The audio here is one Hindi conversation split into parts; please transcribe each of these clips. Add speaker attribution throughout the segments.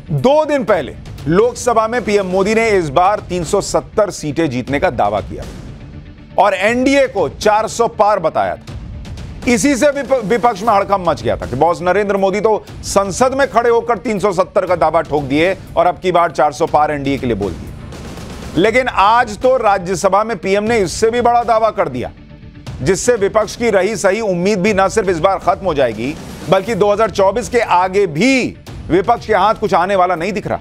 Speaker 1: 2 दिन पहले लोकसभा में पीएम मोदी ने इस बार 370 सीटें जीतने का दावा किया और एनडीए को 400 पार बताया था। इसी से विपक्ष में हड़कंप मच गया था कि बॉस नरेंद्र मोदी तो संसद में खड़े होकर 370 का दावा ठोक दिए और अब की बार 400 पार एनडीए के लिए बोल दिए। लेकिन आज तो राज्यसभा में पीएम ने इससे भी बड़ा दावा कर दिया, जिससे विपक्ष की रही सही उम्मीद भी न सिर्फ इस बार खत्म हो जाएगी, बल्कि 2024 के आगे भी विपक्ष के हाथ कुछ आने वाला नहीं दिख रहा।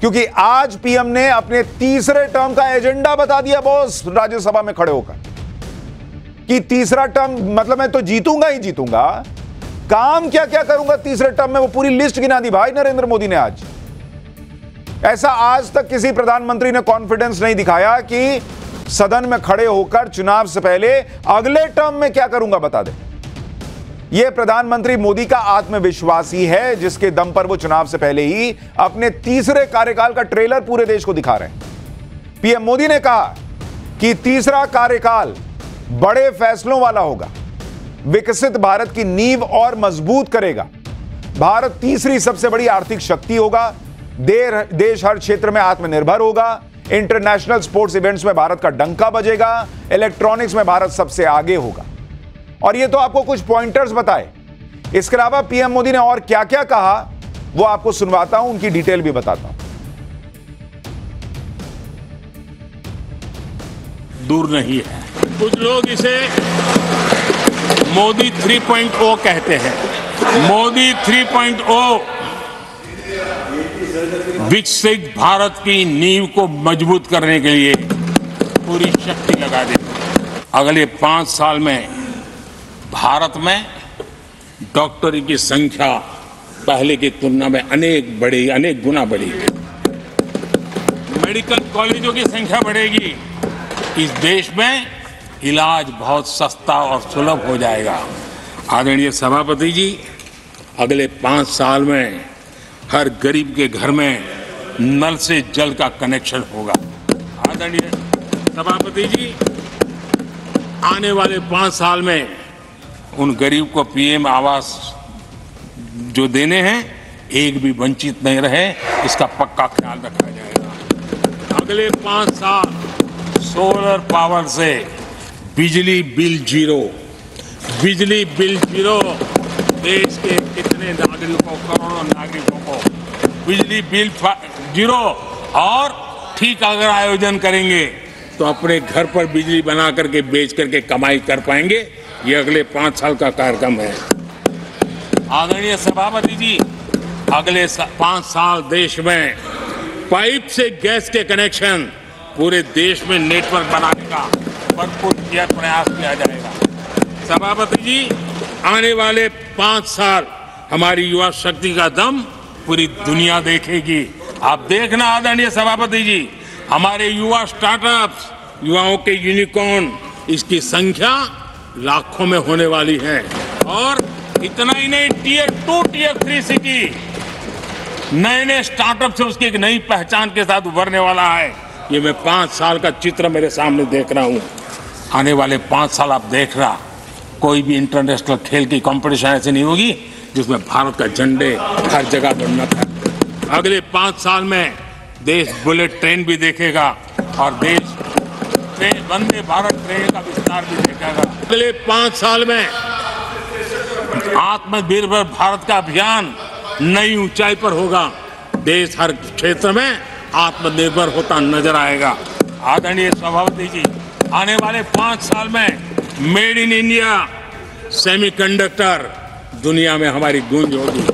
Speaker 1: क्योंकि आज पीएम ने अपने तीसरे टर्म का एजेंडा बता दिया बॉस राज्यसभा में खड़े होकर कि तीसरा टर्म मतलब मैं तो जीतूंगा ही जीतूंगा, काम क्या क्या करूंगा तीसरे टर्म में वो पूरी लिस्ट गिना दी भाई नरेंद्र मोदी ने आज। ऐसा आज तक किसी प्रधानमंत्री ने कॉन्फिडेंस नहीं दिखाया कि सदन में खड़े होकर चुनाव से पहले अगले टर्म में क्या करूंगा बता दे। यह प्रधानमंत्री मोदी का आत्मविश्वास ही है, जिसके दम पर वो चुनाव से पहले ही अपने तीसरे कार्यकाल का ट्रेलर पूरे देश को दिखा रहे हैं। पीएम मोदी ने कहा कि तीसरा कार्यकाल बड़े फैसलों वाला होगा, विकसित भारत की नींव और मजबूत करेगा। भारत तीसरी सबसे बड़ी आर्थिक शक्ति होगा, देश हर क्षेत्र में आत्मनिर्भर होगा, इंटरनेशनल स्पोर्ट्स इवेंट्स में भारत का डंका बजेगा, इलेक्ट्रॉनिक्स में भारत सबसे आगे होगा। और ये तो आपको कुछ पॉइंटर्स बताए। इसके अलावा पीएम मोदी ने और क्या क्या कहा वो आपको सुनवाता हूं, उनकी डिटेल भी बताता हूं।
Speaker 2: दूर नहीं है, कुछ लोग इसे मोदी 3.0 कहते हैं। मोदी 3.0 विकसित भारत की नींव को मजबूत करने के लिए पूरी शक्ति लगा दे। अगले 5 साल में भारत में डॉक्टरी की संख्या पहले की तुलना में अनेक गुना बढ़ेगी। मेडिकल कॉलेजों की संख्या बढ़ेगी। इस देश में इलाज बहुत सस्ता और सुलभ हो जाएगा। आदरणीय सभापति जी, अगले 5 साल में हर गरीब के घर में नल से जल का कनेक्शन होगा। आदरणीय सभापति जी, आने वाले 5 साल में उन गरीब को पीएम आवास जो देने हैं, एक भी वंचित नहीं रहे, इसका पक्का ख्याल रखा जाएगा। अगले 5 साल सोलर पावर से बिजली बिल जीरो। बिजली बिल जीरो। देश के कितने नागरिकों, करोड़ों नागरिकों को बिजली बिल जीरो। और ठीक अगर आयोजन करेंगे तो अपने घर पर बिजली बना करके बेच करके कमाई कर पाएंगे। ये अगले 5 साल का कार्यक्रम है। आदरणीय सभापति जी, अगले 5 साल देश में पाइप से गैस के कनेक्शन पूरे देश में नेटवर्क बनाने का भरपूर प्रयास किया जाएगा। सभापति जी, आने वाले 5 साल हमारी युवा शक्ति का दम पूरी दुनिया देखेगी। आप देखना आदरणीय सभापति जी, हमारे युवा स्टार्टअप्स, युवाओं के यूनिकॉर्न, इसकी संख्या लाखों में होने वाली है। और इतना ही नहीं, टियर 2, टियर 3 सिटी नए स्टार्टअप से उसकी एक नई पहचान के साथ उभरने वाला है। ये मैं 5 साल का चित्र मेरे सामने देख रहा हूं। आने वाले 5 साल आप देख रहा, कोई भी इंटरनेशनल खेल की कंपटीशन ऐसी नहीं होगी जिसमें भारत का झंडे हर जगह पर न फहरे। अगले 5 साल में देश बुलेट ट्रेन भी देखेगा और देश वंदे भारत ट्रेन का विस्तार भी देखेगा। अगले 5 साल में आत्मनिर्भर भारत का अभियान नई ऊंचाई पर होगा। देश हर क्षेत्र में आत्मनिर्भर होता नजर आएगा। आदरणीय सभापति जी, आने वाले 5 साल में मेड इन इंडिया सेमीकंडक्टर दुनिया में हमारी गूंज होगी।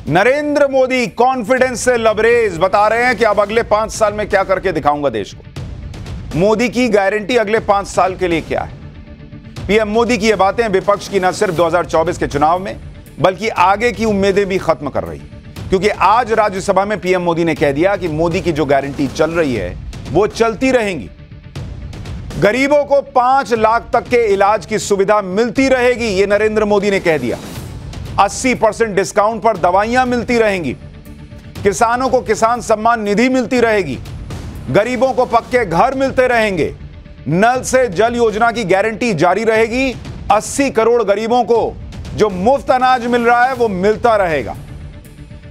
Speaker 1: नरेंद्र मोदी कॉन्फिडेंस से लबरेज बता रहे हैं कि अब अगले 5 साल में क्या करके दिखाऊंगा देश को। मोदी की गारंटी अगले 5 साल के लिए क्या है? पीएम मोदी की यह बातें विपक्ष की न सिर्फ 2024 के चुनाव में बल्कि आगे की उम्मीदें भी खत्म कर रही, क्योंकि आज राज्यसभा में पीएम मोदी ने कह दिया कि मोदी की जो गारंटी चल रही है वो चलती रहेंगी। गरीबों को 5 लाख तक के इलाज की सुविधा मिलती रहेगी, ये नरेंद्र मोदी ने कह दिया। 80% डिस्काउंट पर दवाइयां मिलती रहेंगी। किसानों को किसान सम्मान निधि मिलती रहेगी। गरीबों को पक्के घर मिलते रहेंगे। नल से जल योजना की गारंटी जारी रहेगी। 80 करोड़ गरीबों को जो मुफ्त अनाज मिल रहा है वो मिलता रहेगा।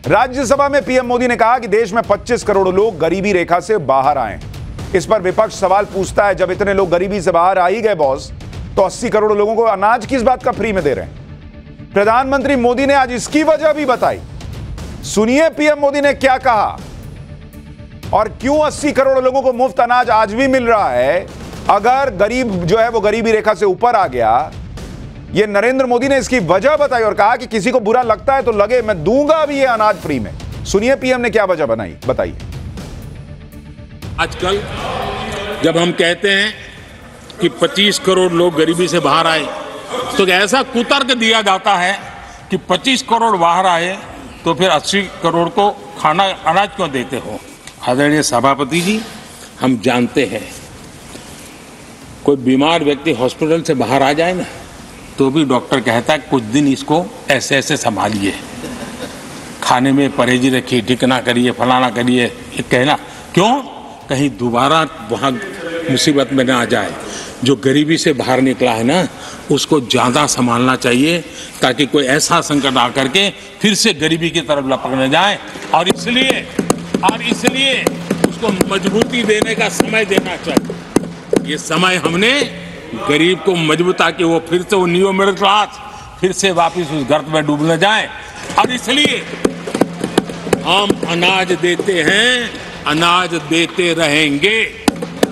Speaker 1: राज्यसभा में पीएम मोदी ने कहा कि देश में 25 करोड़ लोग गरीबी रेखा से बाहर आए। इस पर विपक्ष सवाल पूछता है, जब इतने लोग गरीबी से बाहर आ ही गए बॉस, तो 80 करोड़ लोगों को अनाज किस बात का फ्री में दे रहे हैं? प्रधानमंत्री मोदी ने आज इसकी वजह भी बताई। सुनिए पीएम मोदी ने क्या कहा और क्यों 80 करोड़ लोगों को मुफ्त अनाज आज भी मिल रहा है, अगर गरीब जो है वो गरीबी रेखा से ऊपर आ गया। ये नरेंद्र मोदी ने इसकी वजह बताई और कहा कि किसी को बुरा लगता है तो लगे, मैं दूंगा अभी ये अनाज फ्री में। सुनिए पीएम ने क्या वजह बताई।
Speaker 2: आजकल जब हम कहते हैं कि 25 करोड़ लोग गरीबी से बाहर आए, तो ऐसा कुतर्क दिया जाता है कि 25 करोड़ बाहर आए तो फिर 80 करोड़ को खाना अनाज क्यों देते हो? आदरणीय सभापति जी, हम जानते हैं कोई बीमार व्यक्ति हॉस्पिटल से बाहर आ जाए ना, तो भी डॉक्टर कहता है कुछ दिन इसको ऐसे ऐसे संभालिए, खाने में परहेजी रखिए, ठीक ना करिए, फलाना करिए, ये कहना क्यों? कहीं दोबारा वहाँ मुसीबत में ना आ जाए। जो गरीबी से बाहर निकला है ना, उसको ज़्यादा संभालना चाहिए ताकि कोई ऐसा संकट आकर के फिर से गरीबी की तरफ लपक न जाए। और इसलिए उसको मजबूती देने का समय देना चाहिए। ये समय हमने गरीब को मजबूत, ताकि वो फिर से वो न्यू मिडिल क्लास फिर से वापस उस गर्त में डूब न जाए। और इसलिए हम अनाज देते हैं, अनाज देते रहेंगे,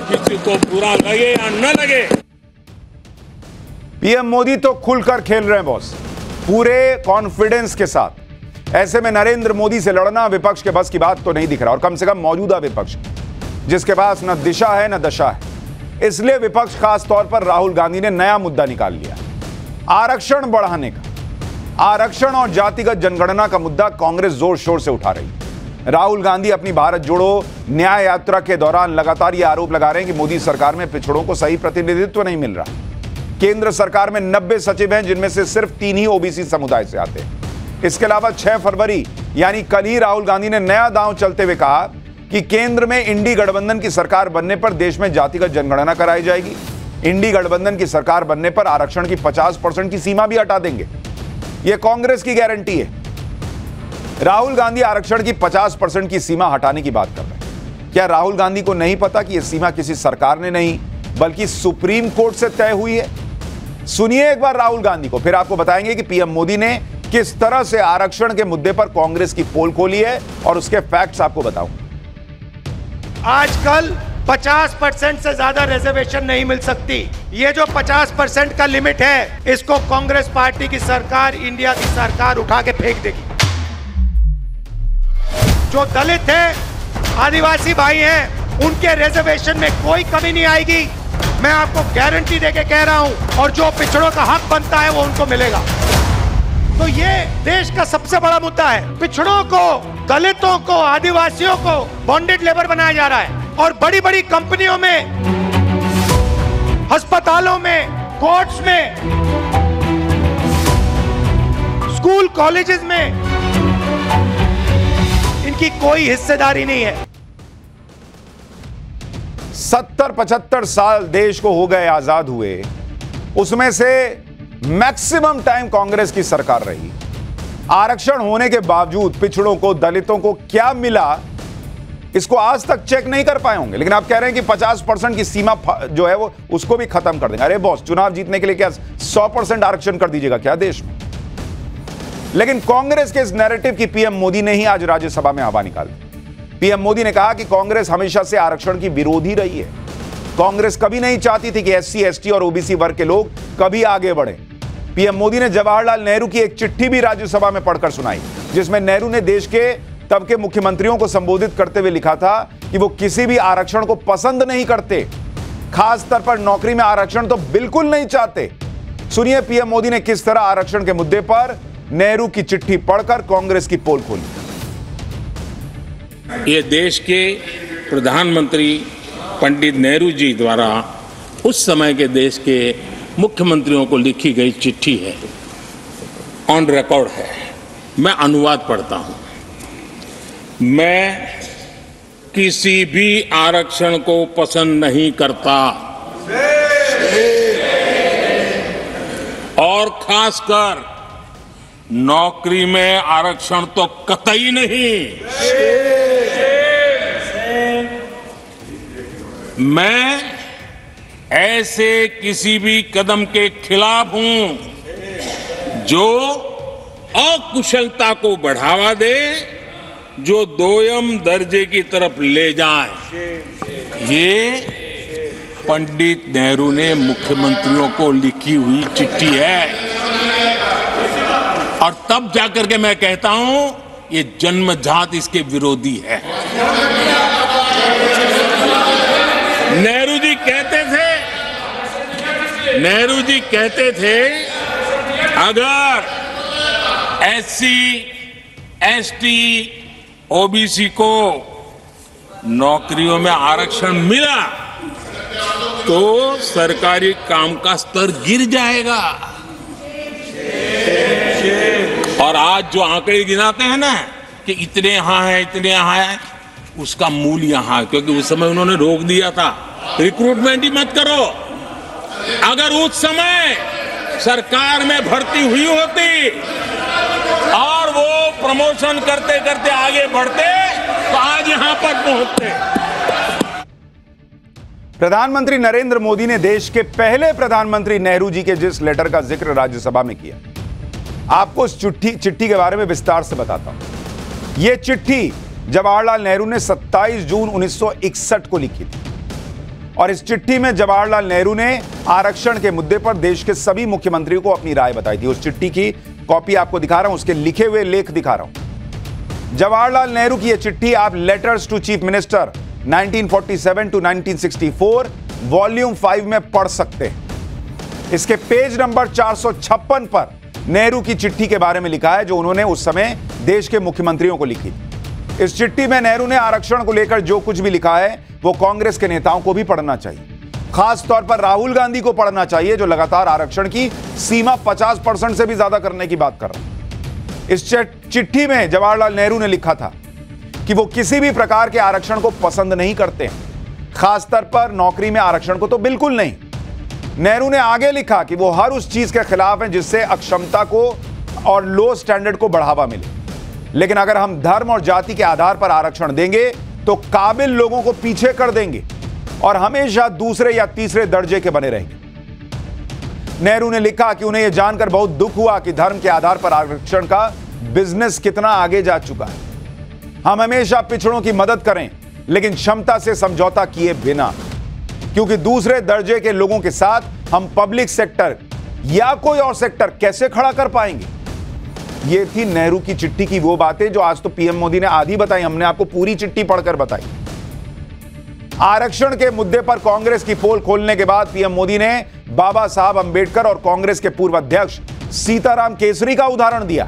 Speaker 2: किसी को बुरा लगे या न लगे।
Speaker 1: पीएम मोदी तो खुलकर खेल रहे हैं बॉस, पूरे कॉन्फिडेंस के साथ। ऐसे में नरेंद्र मोदी से लड़ना विपक्ष के बस की बात तो नहीं दिख रहा, और कम से कम मौजूदा विपक्ष जिसके पास न दिशा है न दशा है। इसलिए विपक्ष खास तौर पर राहुल गांधी ने नया मुद्दा निकाल लिया, आरक्षण बढ़ाने का। आरक्षण और जातिगत जनगणना का मुद्दा कांग्रेस जोर शोर से उठा रही है। राहुल गांधी अपनी भारत जोड़ो न्याय यात्रा के दौरान लगातार यह आरोप लगा रहे हैं कि मोदी सरकार में पिछड़ों को सही प्रतिनिधित्व नहीं मिल रहा। केंद्र सरकार में 90 सचिव हैं, जिनमें से सिर्फ 3 ही ओबीसी समुदाय से आते हैं। इसके अलावा 6 फरवरी यानी कल ही राहुल गांधी ने नया दांव चलते हुए कहा कि केंद्र में इंडी गठबंधन की सरकार बनने पर देश में जातिगत जनगणना कराई जाएगी। इंडी गठबंधन की सरकार बनने पर आरक्षण की 50% की सीमा भी हटा देंगे। यह कांग्रेस की गारंटी है। राहुल गांधी आरक्षण की 50% की सीमा हटाने की बात कर रहे हैं। क्या राहुल गांधी को नहीं पता कि यह सीमा किसी सरकार ने नहीं बल्कि सुप्रीम कोर्ट से तय हुई है? सुनिए एक बार राहुल गांधी को, फिर आपको बताएंगे कि पीएम मोदी ने किस तरह से आरक्षण के मुद्दे पर कांग्रेस की पोल खोली है और उसके फैक्ट्स आपको बताऊं।
Speaker 3: आजकल 50% से ज्यादा रिजर्वेशन नहीं मिल सकती। ये जो 50% का लिमिट है, इसको कांग्रेस पार्टी की सरकार, इंडिया की सरकार उठा के फेंक देगी। जो दलित हैं, आदिवासी भाई हैं, उनके रिजर्वेशन में कोई कमी नहीं आएगी। मैं आपको गारंटी देके कह रहा हूं। और जो पिछड़ों का हक बनता है वो उनको मिलेगा। तो ये देश का सबसे बड़ा मुद्दा है। पिछड़ों को, दलितों को, आदिवासियों को बॉन्डेड लेबर बनाया जा रहा है और बड़ी बड़ी कंपनियों में, अस्पतालों में, कोर्ट्स में, स्कूल कॉलेजेस में इनकी कोई हिस्सेदारी नहीं है।
Speaker 1: 70-75 साल देश को हो गए आजाद हुए, उसमें से मैक्सिमम टाइम कांग्रेस की सरकार रही। आरक्षण होने के बावजूद पिछड़ों को, दलितों को क्या मिला, इसको आज तक चेक नहीं कर पाए होंगे। लेकिन आप कह रहे हैं कि 50% की सीमा जो है वो उसको भी खत्म कर देंगे। अरे बॉस, चुनाव जीतने के लिए क्या 100% आरक्षण कर दीजिएगा क्या देश में? लेकिन कांग्रेस के इस नैरेटिव की पीएम मोदी ने ही आज राज्यसभा में हवा निकाली। पीएम मोदी ने कहा कि कांग्रेस हमेशा से आरक्षण की विरोधी रही है। कांग्रेस कभी नहीं चाहती थी कि एससी, एसटी और ओबीसी वर्ग के लोग कभी आगे बढ़े। पीएम मोदी ने जवाहरलाल नेहरू की एक चिट्ठी भी राज्यसभा में पढ़कर सुनाई, जिसमें नेहरू ने देश के तब के मुख्यमंत्रियों को संबोधित करते हुए लिखा था कि वो किसी भी आरक्षण को पसंद नहीं करते, खास तौर पर नौकरी में आरक्षण तो बिल्कुल नहीं चाहते। सुनिए पीएम मोदी ने किस तरह आरक्षण के मुद्दे पर नेहरू की चिट्ठी पढ़कर कांग्रेस की पोल खोली।
Speaker 2: ये देश के प्रधानमंत्री पंडित नेहरू जी द्वारा उस समय के देश के मुख्यमंत्रियों को लिखी गई चिट्ठी है, ऑन रिकॉर्ड है। मैं अनुवाद पढ़ता हूं। मैं किसी भी आरक्षण को पसंद नहीं करता और खासकर नौकरी में आरक्षण तो कतई नहीं। मैं ऐसे किसी भी कदम के खिलाफ हूं जो अकुशलता को बढ़ावा दे, जो दोयम दर्जे की तरफ ले जाए। ये पंडित नेहरू ने मुख्यमंत्रियों को लिखी हुई चिट्ठी है, और तब जाकर के मैं कहता हूं ये जन्मजात इसके विरोधी है। नेहरू जी कहते थे अगर एससी, एसटी, ओबीसी को नौकरियों में आरक्षण मिला तो सरकारी काम का स्तर गिर जाएगा। और आज जो आंकड़े गिनाते हैं ना कि इतने यहां है, इतने यहां है, उसका मूल यहां है, क्योंकि उस समय उन्होंने रोक दिया था रिक्रूटमेंट ही मत करो। अगर उस समय सरकार में भर्ती हुई होती और वो प्रमोशन करते करते आगे बढ़ते तो आज यहां पर पहुंचते।
Speaker 1: प्रधानमंत्री नरेंद्र मोदी ने देश के पहले प्रधानमंत्री नेहरू जी के जिस लेटर का जिक्र राज्यसभा में किया, आपको उस चिट्ठी के बारे में विस्तार से बताता हूं। यह चिट्ठी जवाहरलाल नेहरू ने 27 जून 1961 को लिखी थी, और इस चिट्ठी में जवाहरलाल नेहरू ने आरक्षण के मुद्दे पर देश के सभी मुख्यमंत्रियों को अपनी राय बताई थी। उस चिट्ठी की कॉपी आपको दिखा रहा हूं, उसके लिखे हुए लेख दिखा रहा हूं। जवाहरलाल नेहरू की यह चिट्ठी आप letters to chief minister 1947 to 1964 volume 5 में पढ़ सकते हैं। इसके पेज नंबर 456 पर नेहरू की चिट्ठी के बारे में लिखा है, जो उन्होंने उस समय देश के मुख्यमंत्रियों को लिखी। इस चिट्ठी में नेहरू ने आरक्षण को लेकर जो कुछ भी लिखा है वो कांग्रेस के नेताओं को भी पढ़ना चाहिए, खास तौर पर राहुल गांधी को पढ़ना चाहिए, जो लगातार आरक्षण की सीमा 50% से भी ज्यादा करने की बात कर रहे हैं। इस चिट्ठी में जवाहरलाल नेहरू ने लिखा था कि वो किसी भी प्रकार के आरक्षण को पसंद नहीं करते हैं, खासतौर पर नौकरी में आरक्षण को तो बिल्कुल नहीं। नेहरू ने आगे लिखा कि वो हर उस चीज के खिलाफ हैं जिससे अक्षमता को और लो स्टैंडर्ड को बढ़ावा मिले, लेकिन अगर हम धर्म और जाति के आधार पर आरक्षण देंगे तो काबिल लोगों को पीछे कर देंगे और हमेशा दूसरे या तीसरे दर्जे के बने रहेंगे। नेहरू ने लिखा कि उन्हें यह जानकर बहुत दुख हुआ कि धर्म के आधार पर आरक्षण का बिजनेस कितना आगे जा चुका है। हम हमेशा पिछड़ों की मदद करें, लेकिन क्षमता से समझौता किए बिना, क्योंकि दूसरे दर्जे के लोगों के साथ हम पब्लिक सेक्टर या कोई और सेक्टर कैसे खड़ा कर पाएंगे। ये थी नेहरू की चिट्ठी की वो बातें जो आज तो पीएम मोदी ने आधी बताई, हमने आपको पूरी चिट्ठी पढ़कर बताई। आरक्षण के मुद्दे पर कांग्रेस की पोल खोलने के बाद पीएम मोदी ने बाबा साहब अंबेडकर और कांग्रेस के पूर्व अध्यक्ष सीताराम केसरी का उदाहरण दिया।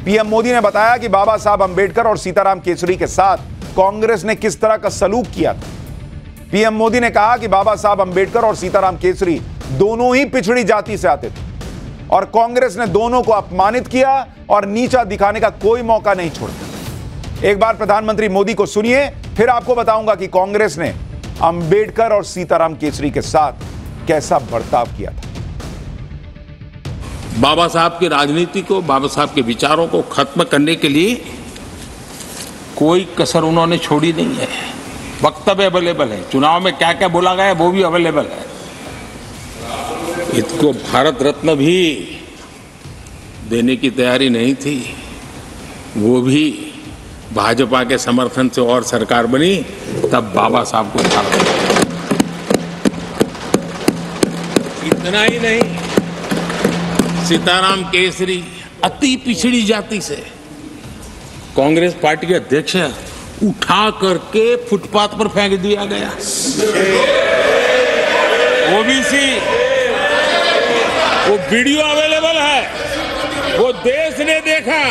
Speaker 1: पीएम मोदी ने बताया कि बाबा साहब अंबेडकर और सीताराम केसरी के साथ कांग्रेस ने किस तरह का सलूक किया था। पीएम मोदी ने कहा कि बाबा साहब अंबेडकर और सीताराम केसरी दोनों ही पिछड़ी जाति से आते थे और कांग्रेस ने दोनों को अपमानित किया और नीचा दिखाने का कोई मौका नहीं छोड़ा। एक बार प्रधानमंत्री मोदी को सुनिए, फिर आपको बताऊंगा कि कांग्रेस ने अंबेडकर और सीताराम केसरी के साथ कैसा बर्ताव किया था।
Speaker 2: बाबा साहब की राजनीति को, बाबा साहब के विचारों को खत्म करने के लिए कोई कसर उन्होंने छोड़ी नहीं है। वक्तव्य अवेलेबल है, चुनाव में क्या क्या बोला गया वो भी अवेलेबल है। इसको भारत रत्न भी देने की तैयारी नहीं थी, वो भी भाजपा के समर्थन से और सरकार बनी, तब बाबा साहब को भारत रत्न। इतना ही नहीं, सीताराम केसरी अति पिछड़ी जाति से कांग्रेस पार्टी के अध्यक्ष उठा करके फुटपाथ पर फेंक दिया गया। ओबीसी, वो वीडियो अवेलेबल है, वो देश ने देखा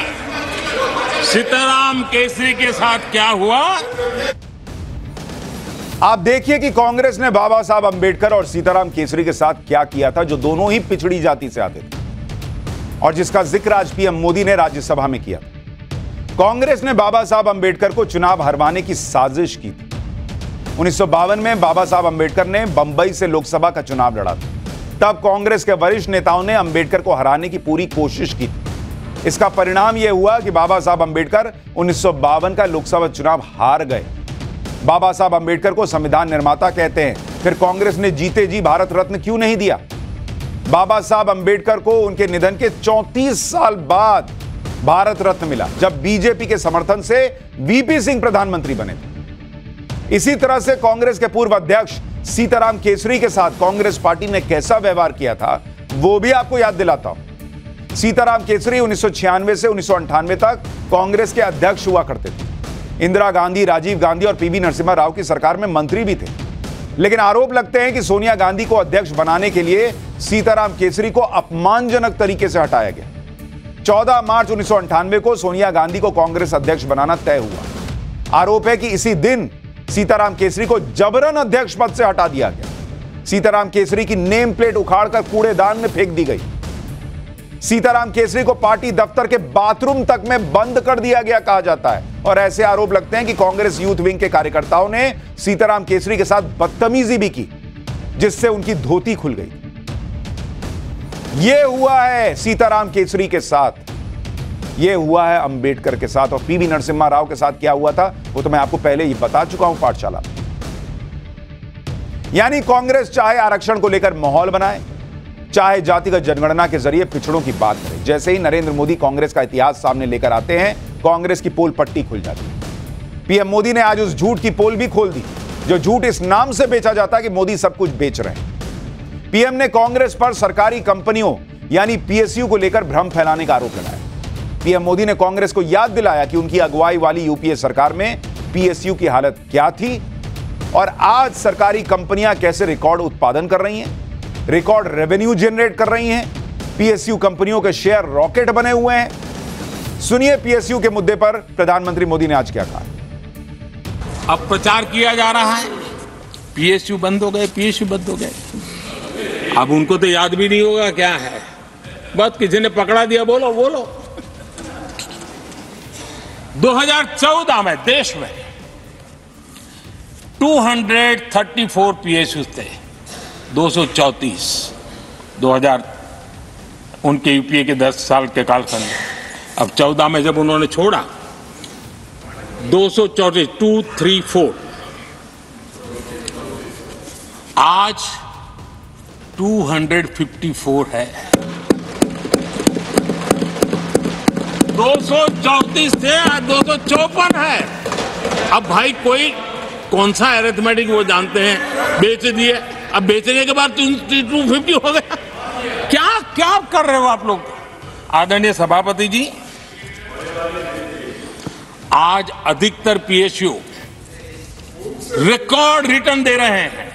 Speaker 2: सीताराम केसरी के साथ क्या हुआ।
Speaker 1: आप देखिए कि कांग्रेस ने बाबा साहब अंबेडकर और सीताराम केसरी के साथ क्या किया था, जो दोनों ही पिछड़ी जाति से आते थे और जिसका जिक्र आज पीएम मोदी ने राज्यसभा में किया। कांग्रेस ने बाबा साहब अंबेडकर को चुनाव हरवाने की साजिश की थी। 1952 में बाबा साहब अंबेडकर ने बंबई से लोकसभा का चुनाव लड़ा था। तब कांग्रेस के वरिष्ठ नेताओं ने अंबेडकर को हराने की पूरी कोशिश की थी। इसका परिणाम यह हुआ कि बाबा साहब अंबेडकर 1952 का लोकसभा चुनाव हार गए। बाबा साहब अंबेडकर को संविधान निर्माता कहते हैं, फिर कांग्रेस ने जीते जी भारत रत्न क्यों नहीं दिया? बाबा साहब अंबेडकर को उनके निधन के 34 साल बाद भारत रत्न मिला, जब बीजेपी के समर्थन से वीपी सिंह प्रधानमंत्री बने थे। इसी तरह से कांग्रेस के पूर्व अध्यक्ष सीताराम केसरी के साथ कांग्रेस पार्टी ने कैसा व्यवहार किया था, वो भी आपको याद दिलाता हूं। सीताराम केसरी 1996 से 1998 तक कांग्रेस के अध्यक्ष हुआ करते थे। इंदिरा गांधी, राजीव गांधी और पीवी नरसिम्हा राव की सरकार में मंत्री भी थे। लेकिन आरोप लगते हैं कि सोनिया गांधी को अध्यक्ष बनाने के लिए सीताराम केसरी को अपमानजनक तरीके से हटाया गया। 14 मार्च 1998 को सोनिया गांधी को कांग्रेस अध्यक्ष बनाना तय हुआ। आरोप है कि इसी दिन सीताराम केसरी को जबरन अध्यक्ष पद से हटा दिया गया। सीताराम केसरी की नेम प्लेट उखाड़कर कूड़ेदान में फेंक दी गई। सीताराम केसरी को पार्टी दफ्तर के बाथरूम तक में बंद कर दिया गया कहा जाता है। और ऐसे आरोप लगते हैं कि कांग्रेस यूथ विंग के कार्यकर्ताओं ने सीताराम केसरी के साथ बदतमीजी भी की, जिससे उनकी धोती खुल गई। यह हुआ है सीताराम केसरी के साथ, यह हुआ है अंबेडकर के साथ। और पीवी नरसिम्हा राव के साथ क्या हुआ था वो तो मैं आपको पहले ही बता चुका हूं पाठशाला। यानी कांग्रेस चाहे आरक्षण को लेकर माहौल बनाए, चाहे जातिगत जनगणना के जरिए पिछड़ों की बात करे, जैसे ही नरेंद्र मोदी कांग्रेस का इतिहास सामने लेकर आते हैं, कांग्रेस की पोल पट्टी खुल जाती है। पीएम मोदी ने आज उस झूठ की पोल भी खोल दी, जो झूठ इस नाम से बेचा जाता है कि मोदी सब कुछ बेच रहे हैं। पीएम ने कांग्रेस पर सरकारी कंपनियों यानी पीएसयू को लेकर भ्रम फैलाने का आरोप लगाया। पीएम मोदी ने कांग्रेस को याद दिलाया कि उनकी अगुवाई वाली यूपीए सरकार में पीएसयू की हालत क्या थी और आज सरकारी कंपनियां कैसे रिकॉर्ड उत्पादन कर रही हैं, रिकॉर्ड रेवेन्यू जनरेट कर रही हैं। पीएसयू कंपनियों के शेयर रॉकेट बने हुए हैं। सुनिए पीएसयू के मुद्दे पर प्रधानमंत्री मोदी ने आज क्या कहा।
Speaker 2: अब प्रचार किया जा रहा है पीएसयू बंद हो गए, पीएसयू बंद हो गए। अब उनको तो याद भी नहीं होगा क्या है, बस किसी ने पकड़ा दिया, बोलो बोलो। 2014 में देश में 234 पीएसयू थे, 234 2000 उनके यूपीए के 10 साल के कालखंड में। अब 14 में जब उन्होंने छोड़ा 234 आज 254 है। 234 थे, आज 254 है। अब भाई कोई कौन सा अरिथमेटिक वो जानते हैं, बेच दिए। अब बेचने के बाद 250 हो गया। क्या क्या कर रहे हो आप लोग? आदरणीय सभापति जी, आज अधिकतर पीएसयू रिकॉर्ड रिटर्न दे रहे हैं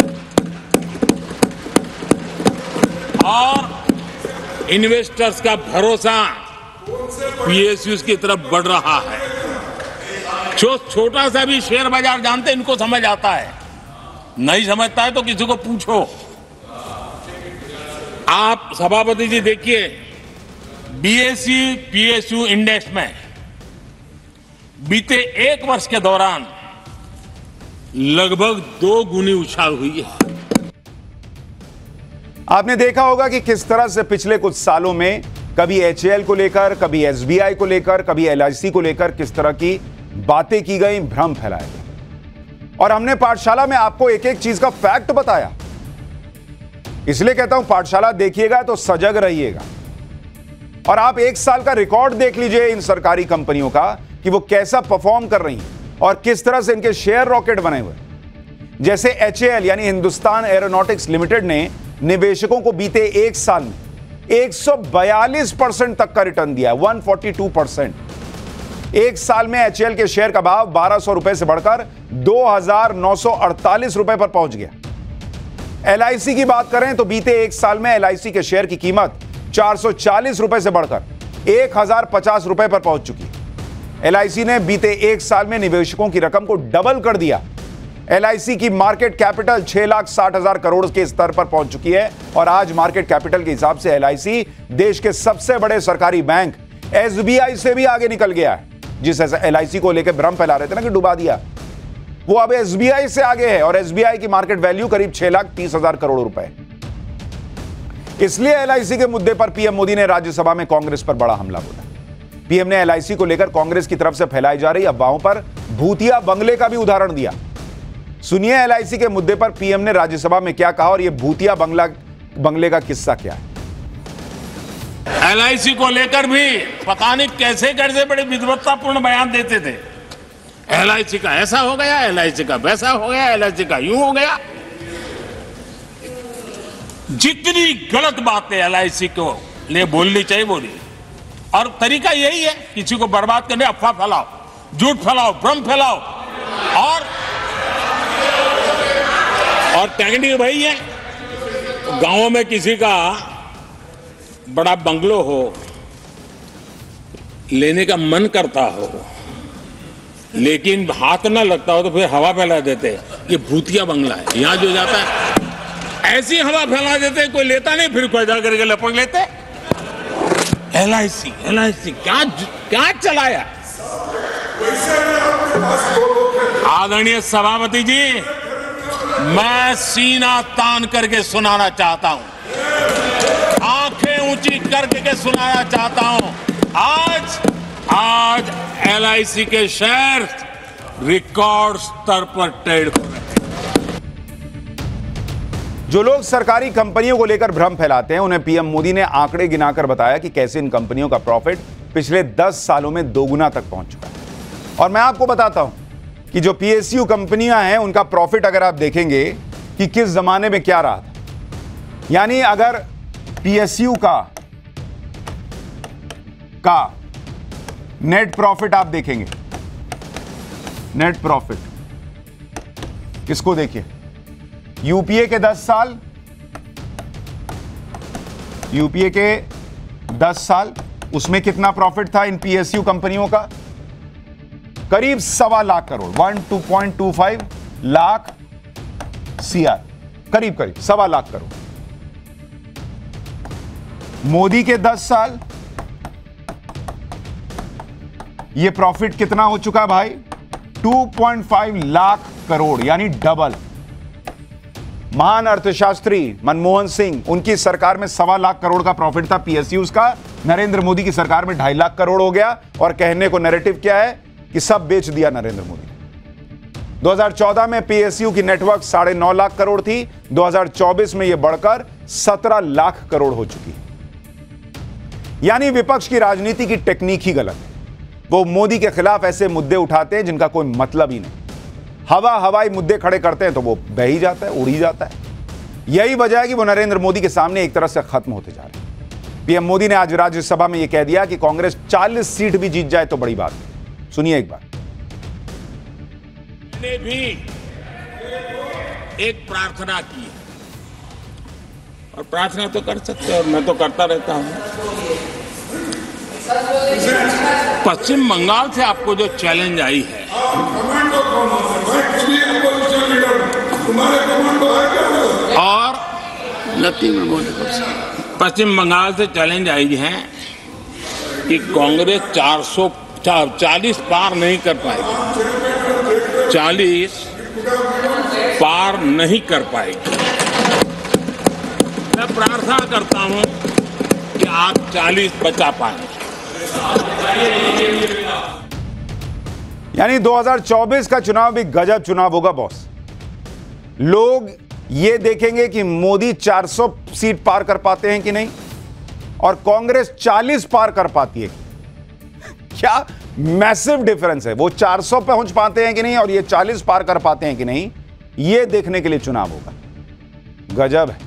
Speaker 2: और इन्वेस्टर्स का भरोसा पीएसयू की तरफ बढ़ रहा है। जो छोटा सा भी शेयर बाजार जानते हैं, इनको समझ आता है। नहीं समझता है तो किसी को पूछो। आप सभापति जी देखिए, बीएसई पीएसयू इंडेक्स में बीते 1 वर्ष के दौरान लगभग 2 गुनी उछाल हुई है।
Speaker 1: आपने देखा होगा कि किस तरह से पिछले कुछ सालों में कभी एचएएल को लेकर, कभी एसबीआई को लेकर, कभी एलआईसी को लेकर किस तरह की बातें की गई, भ्रम फैलाया गया। और हमने पाठशाला में आपको एक एक चीज का फैक्ट बताया। इसलिए कहता हूं पाठशाला देखिएगा तो सजग रहिएगा। और आप 1 साल का रिकॉर्ड देख लीजिए इन सरकारी कंपनियों का कि वो कैसा परफॉर्म कर रही हैं और किस तरह से इनके शेयर रॉकेट बने हुए। जैसे एचएएल यानी हिंदुस्तान एरोनॉटिक्स लिमिटेड ने निवेशकों को बीते 1 साल में 142% तक का रिटर्न दिया, 142%। 1 साल में एचएएल के शेयर का भाव 1200 रुपए से बढ़कर 2948 रुपए पर पहुंच गया। एलआईसी की बात करें तो बीते 1 साल में एलआईसी के शेयर की कीमत 440 रुपए से बढ़कर 1050 रुपए पर पहुंच चुकी है। एलआईसी ने बीते 1 साल में निवेशकों की रकम को डबल कर दिया। एलआईसी की मार्केट कैपिटल 6,60,000 करोड़ के स्तर पर पहुंच चुकी है और आज मार्केट कैपिटल के हिसाब से एलआईसी देश के सबसे बड़े सरकारी बैंक एसबीआई से भी आगे निकल गया है। जिस एलआईसी को लेकर भ्रम फैला रहे थे ना कि डुबा दिया, वो अब एसबीआई से आगे है और एसबीआई की मार्केट वैल्यू करीब 6,30,000 करोड़ रुपए। इसलिए एलआईसी के मुद्दे पर पीएम मोदी ने राज्यसभा में कांग्रेस पर बड़ा हमला बोला। पीएम ने एलआईसी को लेकर कांग्रेस की तरफ से फैलाई जा रही अफवाहों पर भूतिया बंगले का भी उदाहरण दिया। सुनिए एलआईसी के मुद्दे पर पीएम ने राज्यसभा में क्या कहा और यह भूतिया बंगले का किस्सा क्या है।
Speaker 2: एलआईसी को लेकर भी पता नहीं कैसे कैसे बड़े विद्वत्तापूर्ण बयान देते थे। एलआईसी का ऐसा हो गया, एलआईसी का वैसा हो गया, एलआईसी का यूं हो गया। जितनी गलत बातें एलआईसी को लिए बोलनी चाहिए बोली, और तरीका यही है किसी को बर्बाद करने, अफवाह फैलाओ, झूठ फैलाओ, भ्रम फैलाओ, और टेक्निक वही है। गांवों में किसी का बड़ा बंगलो हो, लेने का मन करता हो, लेकिन हाथ ना लगता हो तो फिर हवा फैला देते ये भूतिया बंगला है, यहां जो जाता है ऐसी हवा फैला देते, कोई लेता नहीं, फिर पैदा करके लपक लेते। एलआईसी एलआईसी क्या क्या चलाया। आदरणीय सभापति जी, मैं सीना तान करके सुनाना चाहता हूं, आंखें ऊंची करके सुनाना चाहता हूं, आज एलआईसी के शेयर रिकॉर्ड स्तर पर ट्रेड हो रहे हैं।
Speaker 1: जो लोग सरकारी कंपनियों को लेकर भ्रम फैलाते हैं, उन्हें पीएम मोदी ने आंकड़े गिनाकर बताया कि कैसे इन कंपनियों का प्रॉफिट पिछले 10 सालों में दोगुना तक पहुंच चुका है। और मैं आपको बताता हूं कि जो पीएसयू कंपनियां हैं, उनका प्रॉफिट अगर आप देखेंगे कि किस जमाने में क्या रहा था, यानी अगर पीएसयू का नेट प्रॉफिट आप देखेंगे, नेट प्रॉफिट किसको देखिए, यूपीए के 10 साल, यूपीए के 10 साल, उसमें कितना प्रॉफिट था इन पीएसयू कंपनियों का? करीब 1.25 लाख करोड़, 2.25 लाख सीआर, करीब 1.25 लाख करोड़। मोदी के 10 साल, ये प्रॉफिट कितना हो चुका भाई? 2.5 लाख करोड़, यानी डबल। महान अर्थशास्त्री मनमोहन सिंह, उनकी सरकार में 1.25 लाख करोड़ का प्रॉफिट था पीएसयूज का। नरेंद्र मोदी की सरकार में 2.5 लाख करोड़ हो गया। और कहने को नैरेटिव क्या है कि सब बेच दिया नरेंद्र मोदी ने। 2014 में पीएसयू की नेटवर्क 9.5 लाख करोड़ थी, 2024 में यह बढ़कर 17 लाख करोड़ हो चुकी है। यानी विपक्ष की राजनीति की टेक्निक ही गलत है। वो मोदी के खिलाफ ऐसे मुद्दे उठाते हैं जिनका कोई मतलब ही नहीं, हवाई मुद्दे खड़े करते हैं तो वो बह ही जाता है, उड़ ही जाता है। यही वजह है कि वो नरेंद्र मोदी के सामने एक तरह से खत्म होते जा रहे हैं। पीएम मोदी ने आज राज्यसभा में यह कह दिया कि कांग्रेस 40 सीट भी जीत जाए तो बड़ी बात है। सुनिए एक बार।
Speaker 2: मैंने भी एक प्रार्थना की, और प्रार्थना तो कर सकते हैं, और मैं तो करता रहता हूं। पश्चिम बंगाल से आपको जो चैलेंज आई है, और पश्चिम बंगाल से चैलेंज आई है कि कांग्रेस 440 पार नहीं कर पाएगी, 40 पार नहीं कर पाएगी। मैं प्रार्थना करता हूं कि आप 40 बचा पाएं।
Speaker 1: यानी 2024 का चुनाव भी गजब चुनाव होगा बॉस। लोग ये देखेंगे कि मोदी 400 सीट पार कर पाते हैं कि नहीं, और कांग्रेस 40 पार कर पाती है। क्या मैसिव डिफरेंस है। वो 400 पहुंच पाते हैं कि नहीं और ये 40 पार कर पाते हैं कि नहीं, ये देखने के लिए चुनाव होगा। गजब है।